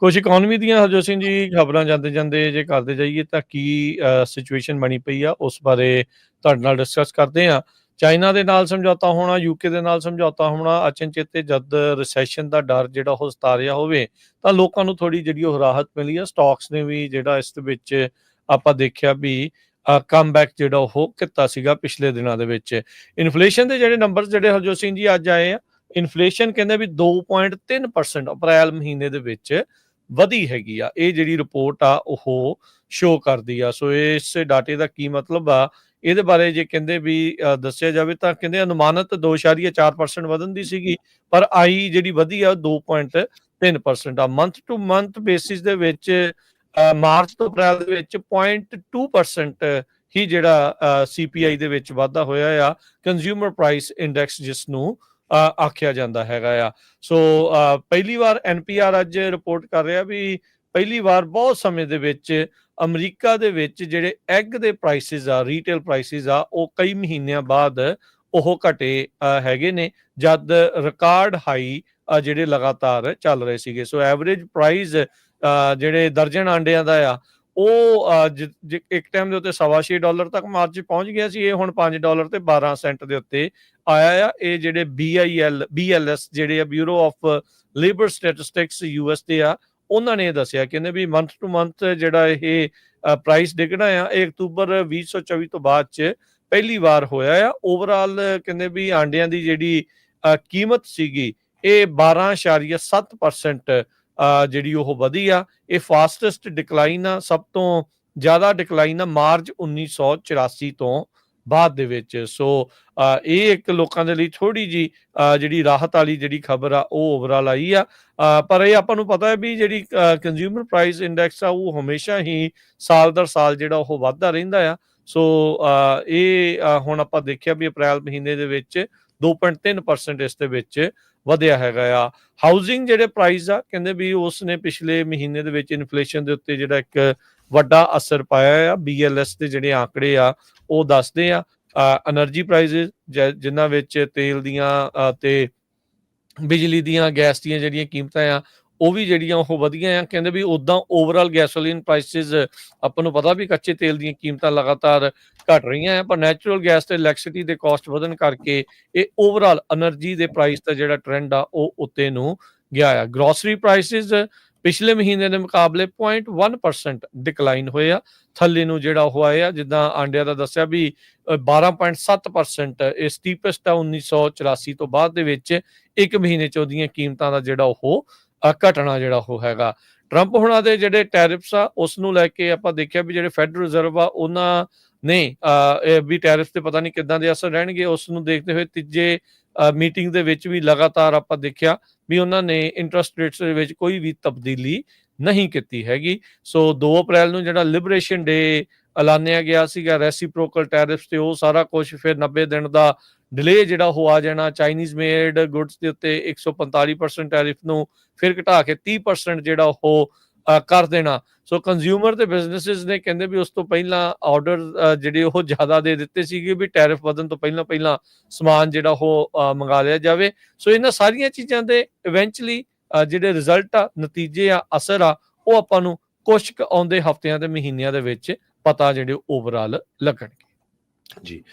ਕੁਛ ਇਕੋਨਮੀ ਦੀਆਂ ਹਰਜੋਤ ਸਿੰਘ ਜੀ ਖਬਰਾਂ ਜਾਂਦੇ ਜੇ ਕਰਦੇ ਜਾਈਏ ਤਾਂ ਕੀ ਸਿਚੁਏਸ਼ਨ ਬਣੀ ਪਈ ਆ ਉਸ ਬਾਰੇ ਤੁਹਾਡੇ ਨਾਲ ਡਿਸਕਸ ਕਰਦੇ ਆ। ਚਾਈਨਾ ਦੇ ਨਾਲ ਸਮਝੌਤਾ ਹੋਣਾ, ਯੂਕੇ ਦੇ ਨਾਲ ਸਮਝੌਤਾ ਹੋਣਾ, ਅਚਨਚੇਤੇ ਜਦ ਰਿਸੈਸ਼ਨ ਦਾ ਡਰ ਜਿਹੜਾ ਉਹ ਸਤਾਰਿਆ ਹੋਵੇ ਤਾਂ ਲੋਕਾਂ ਨੂੰ ਥੋੜੀ ਜਿਹੜੀ ਉਹ ਰਾਹਤ ਮਿਲੀ ਆ। ਸਟਾਕਸ ਨੇ ਵੀ ਜਿਹੜਾ ਇਸ ਦੇ ਵਿੱਚ ਆਪਾਂ ਦੇਖਿਆ ਵੀ ਕਮਬੈਕ ਜਿਹੜਾ ਉਹ ਕੀਤਾ ਸੀਗਾ ਪਿਛਲੇ ਦਿਨਾਂ ਦੇ ਵਿੱਚ। ਇਨਫਲੇਸ਼ਨ ਦੇ ਜਿਹੜੇ ਨੰਬਰ ਜਿਹੜੇ ਹਰਜੋਤ ਸਿੰਘ ਜੀ ਅੱਜ ਆਏ ਆ, ਇਨਫਲੇਸ਼ਨ ਕਹਿੰਦੇ ਵੀ 2.3% ਅਪ੍ਰੈਲ ਮਹੀਨੇ ਦੇ ਵਿੱਚ ਵਧੀ ਹੈਗੀ ਆ। ਇਹ ਜਿਹੜੀ ਰਿਪੋਰਟ ਆ ਉਹ ਸ਼ੋ ਕਰਦੀ ਆ। ਸੋ ਇਸ ਡਾਟੇ ਦਾ ਕੀ ਮਤਲਬ ਆ, ਇਹਦੇ ਬਾਰੇ ਜੇ ਕਹਿੰਦੇ ਵੀ ਦੱਸਿਆ ਜਾਵੇ ਤਾਂ ਕਹਿੰਦੇ ਅਨੁਮਾਨਿਤ 2.4% ਵਧਣ ਦੀ ਸੀਗੀ, ਪਰ ਆਈ ਜਿਹੜੀ ਵਧੀ ਆ 2.3% ਆ। ਮੰਥ ਟੂ ਮੰਥ ਬੇਸਿਸ ਦੇ ਵਿੱਚ ਮਾਰਚ ਤੋਂ ਅਪ੍ਰੈਲ ਦੇ ਵਿੱਚ 0.2% ਹੀ ਜਿਹੜਾ CPI ਦੇ ਵਿੱਚ ਵਾਧਾ ਹੋਇਆ ਆ, ਕੰਜ਼ਿਊਮਰ ਪ੍ਰਾਈਸ ਇੰਡੈਕਸ ਜਿਸ ਨੂੰ ਆਖਿਆ ਜਾਂਦਾ ਹੈਗਾ ਆ। ਸੋ ਪਹਿਲੀ ਵਾਰ NPR ਅੱਜ ਰਿਪੋਰਟ ਕਰ ਰਿਹਾ ਵੀ ਪਹਿਲੀ ਵਾਰ ਬਹੁਤ ਸਮੇਂ ਦੇ ਵਿੱਚ ਅਮਰੀਕਾ ਦੇ ਵਿੱਚ ਜਿਹੜੇ ਐਗ ਦੇ ਪ੍ਰਾਈਸਿਸ ਆ, ਰੀਟੇਲ ਪ੍ਰਾਈਸਿਸ ਆ, ਉਹ ਕਈ ਮਹੀਨਿਆਂ ਬਾਅਦ ਉਹ ਘਟੇ ਹੈਗੇ ਨੇ, ਜਦ ਰਿਕਾਰਡ ਹਾਈ ਜਿਹੜੇ ਲਗਾਤਾਰ ਚੱਲ ਰਹੇ ਸੀਗੇ। ਸੋ ਐਵਰੇਜ ਪ੍ਰਾਈਸ ਜਿਹੜੇ ਦਰਜਨ ਆਂਡਿਆਂ ਦਾ ਆ ਉਹ ਇੱਕ ਟਾਈਮ ਦੇ ਉੱਤੇ $6.25 ਤੱਕ ਮਾਰਚ ਪਹੁੰਚ ਗਿਆ ਸੀ। ਇਹ ਹੁਣ $5.12 ਦੇ ਉੱਤੇ ਆਇਆ ਆ। ਇਹ ਜਿਹੜੇ BLS ਜਿਹੜੇ ਆ, bureau of labour statistics US ਦੇ ਆ, ਉਹਨਾਂ ਨੇ ਇਹ ਦੱਸਿਆ, ਕਹਿੰਦੇ ਵੀ ਮੰਥ ਟੂ ਮੰਥ ਜਿਹੜਾ ਇਹ ਪ੍ਰਾਈਸ ਡਿੱਗਣਾ ਆ ਇਹ ਅਕਤੂਬਰ 2024 ਤੋਂ ਬਾਅਦ ਚ ਪਹਿਲੀ ਵਾਰ ਹੋਇਆ ਆ। ਓਵਰਆਲ ਕਹਿੰਦੇ ਵੀ ਆਂਡਿਆਂ ਦੀ ਜਿਹੜੀ ਕੀਮਤ ਸੀਗੀ ਇਹ 12.7% ਜਿਹੜੀ ਉਹ ਵਧੀ ਆ। ਇਹ ਫਾਸਟੈਸਟ ਡਿਕਲਾਈਨ ਆ, ਸਭ ਤੋਂ ਜ਼ਿਆਦਾ ਡਿਕਲਾਈਨ ਆ ਮਾਰਚ 1984 ਤੋਂ ਬਾਅਦ ਦੇ ਵਿੱਚ। ਸੋ ਇਹ ਇੱਕ ਲੋਕਾਂ ਦੇ ਲਈ ਥੋੜੀ ਜੀ ਜਿਹੜੀ ਰਾਹਤ ਵਾਲੀ ਜਿਹੜੀ ਖਬਰ ਆ ਉਹ ਓਵਰਆਲ ਆਈ ਆ। ਪਰ ਇਹ ਆਪਾਂ ਨੂੰ ਪਤਾ ਹੈ ਵੀ ਜਿਹੜੀ ਕੰਜ਼ਿਊਮਰ ਪ੍ਰਾਈਸ ਇੰਡੈਕਸ ਆ ਉਹ ਹਮੇਸ਼ਾ ਹੀ ਸਾਲ ਦਰ ਸਾਲ ਜਿਹੜਾ ਉਹ ਵੱਧਦਾ ਰਹਿੰਦਾ ਆ। ਸੋ ਇਹ ਹੁਣ ਆਪਾਂ ਦੇਖਿਆ ਵੀ ਅਪ੍ਰੈਲ ਮਹੀਨੇ ਦੇ ਵਿੱਚ 2.3% ਇਸ ਦੇ ਵਿੱਚ ਵਧਿਆ ਹੈਗਾ ਆ। ਹਾਊਸਿੰਗ ਜਿਹੜੇ ਪ੍ਰਾਈਸ ਆ ਕਹਿੰਦੇ ਵੀ ਉਸ ਨੇ ਪਿਛਲੇ ਮਹੀਨੇ ਦੇ ਵਿੱਚ ਇਨਫਲੇਸ਼ਨ ਦੇ ਉੱਤੇ ਜਿਹੜਾ ਇੱਕ ਵੱਡਾ ਅਸਰ ਪਾਇਆ ਆ। BLS ਦੇ ਜਿਹੜੇ ਆંકੜੇ ਆ ਉਹ ਦੱਸਦੇ ਆ એનર્ਜੀ ਪ੍ਰਾਈਸਿਸ ਜਿਨ੍ਹਾਂ ਵਿੱਚ ਤੇਲ ਦੀਆਂ ਤੇ ਬਿਜਲੀ ਦੀਆਂ, ਗੈਸ ਦੀਆਂ ਜਿਹੜੀਆਂ ਕੀਮਤਾਂ ਆ ਉਹ ਵੀ ਜਿਹੜੀਆਂ ਉਹ ਵਧੀਆਂ ਆ। ਕਹਿੰਦੇ ਵੀ ਉੱਦਾਂ ਓਵਰਆਲ ਗੈਸੋਲੀਨ ਪ੍ਰਾਈਸਿਸ ਆਪਾਂ ਨੂੰ ਪਤਾ ਵੀ ਕੱਚੇ ਤੇਲ ਦੀਆਂ ਕੀਮਤਾਂ ਲਗਾਤਾਰ ਘਟ ਰਹੀਆਂ ਆ, ਪਰ ਨੈਚੁਰਲ ਗੈਸ ਤੇ ਇਲੈਕਟ੍ਰਿਸਿਟੀ ਦੇ ਕਾਸਟ ਵਧਣ ਕਰਕੇ ਇਹ ਓਵਰਆਲ એનર્ਜੀ ਦੇ ਪ੍ਰਾਈਸ ਦਾ ਜਿਹੜਾ ਟ੍ਰੈਂਡ ਆ ਉਹ ਉੱਤੇ ਨੂੰ ਗਿਆ ਆ। ਗਰੋਸਰੀ ਪ੍ਰਾਈਸਿਸ ਪਿਛਲੇ ਮਹੀਨੇ ਦੇ ਮੁਕਾਬਲੇ 0.1% ਡਿਕਲਾਈਨ ਹੋਏ ਆ, ਥੱਲੇ ਨੂੰ ਜਿਹੜਾ ਉਹ ਆਏ ਆ। ਜਿੱਦਾਂ ਆਂਡਿਆਂ ਦਾ ਦੱਸਿਆ ਵੀ 12.7% ਇਹ ਸਟੀਪੈਸਟ ਆ 1984 ਤੋਂ ਬਾਅਦ ਦੇ ਵਿੱਚ ਇੱਕ ਮਹੀਨੇ ਚ ਉਹਦੀਆਂ ਕੀਮਤਾਂ ਦਾ ਜਿਹੜਾ ਉਹ ਘਟਣਾ ਜਿਹੜਾ ਉਹ ਹੈਗਾ। ਟਰੰਪ ਹੁਣਾਂ ਦੇ ਜਿਹੜੇ ਟੈਰਿਫਸ ਆ ਉਸ ਨੂੰ ਲੈ ਕੇ ਆਪਾਂ ਦੇਖਿਆ ਵੀ ਜਿਹੜੇ ਫੈਡਰਲ ਰਿਜ਼ਰਵ ਆ ਉਹਨਾਂ ਨੇ ਵੀ ਟੈਰਿਫ ਤੇ ਪਤਾ ਨਹੀਂ ਕਿੱਦਾਂ ਦੇ ਅਸਰ ਰਹਿਣਗੇ, ਉਸ ਨੂੰ ਦੇਖਦੇ ਹੋਏ ਤੀਜੇ ਮੀਟਿੰਗ ਦੇ ਵਿੱਚ ਵੀ ਲਗਾਤਾਰ ਆਪਾਂ ਦੇਖਿਆ ਵੀ ਉਹਨਾਂ ਨੇ ਇੰਟਰਸਟ ਰੇਟਸ ਦੇ ਵਿੱਚ ਕੋਈ ਵੀ ਤਬਦੀਲੀ ਨਹੀਂ ਕੀਤੀ ਹੈਗੀ। ਸੋ 2 ਅਪ੍ਰੈਲ ਨੂੰ ਜਿਹੜਾ ਲਿਬਰੇਸ਼ਨ ਡੇ ਐਲਾਨਿਆ ਗਿਆ ਸੀਗਾ ਰੈਸੀਪ੍ਰੋਕਲ ਟੈਰਿਫਸ ਤੇ, ਉਹ ਸਾਰਾ ਕੁਝ ਫਿਰ 90 ਦਿਨ ਦਾ ਡਿਲੇ ਜਿਹੜਾ ਉਹ ਆ ਜਾਣਾ। ਚਾਈਨੀਜ਼ ਮੇਡ ਗੁੱਡਸ ਦੇ ਉੱਤੇ 145% ਟੈਰਿਫ ਨੂੰ ਫਿਰ ਘਟਾ ਕੇ 30% ਜਿਹੜਾ ਉਹ ਕਰ ਦੇਣਾ। ਸੋ ਕੰਜ਼ਿਊਮਰ ਤੇ ਬਿਜ਼ਨੈਸਿਸ ਨੇ ਕਹਿੰਦੇ ਵੀ ਉਸ ਤੋਂ ਪਹਿਲਾਂ ਆਰਡਰ ਜਿਹੜੇ ਉਹ ਜ਼ਿਆਦਾ ਦੇ ਦਿੱਤੇ ਸੀਗੇ ਵੀ ਟੈਰਿਫ ਵਧਣ ਤੋਂ ਪਹਿਲਾਂ ਸਮਾਨ ਜਿਹੜਾ ਉਹ ਮੰਗਾ ਲਿਆ ਜਾਵੇ। ਸੋ ਇਹਨਾਂ ਸਾਰੀਆਂ ਚੀਜ਼ਾਂ ਦੇ ਇਵੈਂਚੁਅਲੀ ਜਿਹੜੇ ਰਿਜ਼ਲਟ ਆ, ਨਤੀਜੇ ਆ, ਅਸਰ ਆ, ਉਹ ਆਪਾਂ ਨੂੰ ਕੁਝ ਆਉਂਦੇ ਹਫ਼ਤਿਆਂ ਤੇ ਮਹੀਨਿਆਂ ਦੇ ਵਿੱਚ ਪਤਾ ਜਿਹੜੇ ਓਵਰਆਲ ਲੱਗਣਗੇ। ਜੀ,